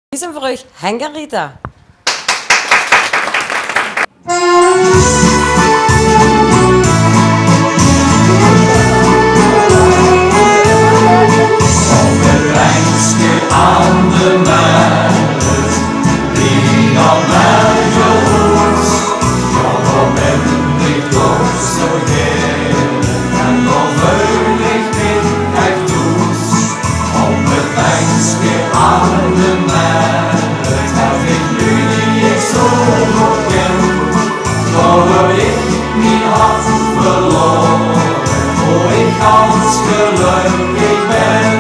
Die zijn voor u, Henk en Rita. Bengske aan de merret, die dan mergelhoes. Ja, dan ben ik toch zo geel en dan vuil ik niet echt does. Op het Bengske aan de merret heb ik nu die ik zo nog ken. Toch heb ik mijn hart verloren, voor ik als gelukkig ben.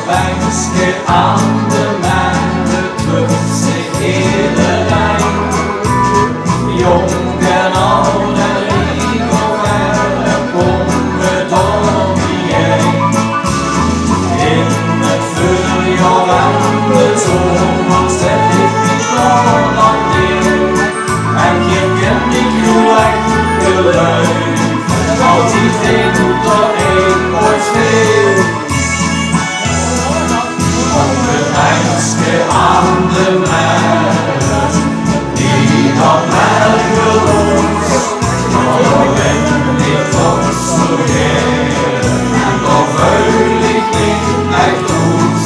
Bengske aan de merret drukt zich hele lijn. Jong en oud en rijk of verre komen door die heen. In het voorjaar en de zomer zet ik die plan neer. En je kent die gelijk geluid, als die winter een ooit veel. Bengske aan de merret, die dan mergelhoes. Dan ben ik toch zo geel en dan vuil ik niet echt does.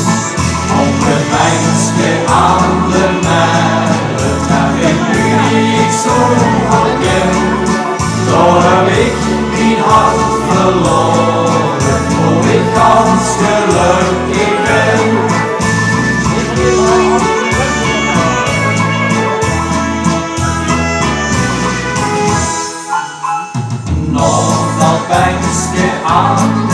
Op het Bengske aan de merret heb ik nu die ik zo goed ken. Door heb ik mijn hart verloren, hoe ik als gelukkig ben. Nog dat Bengske aan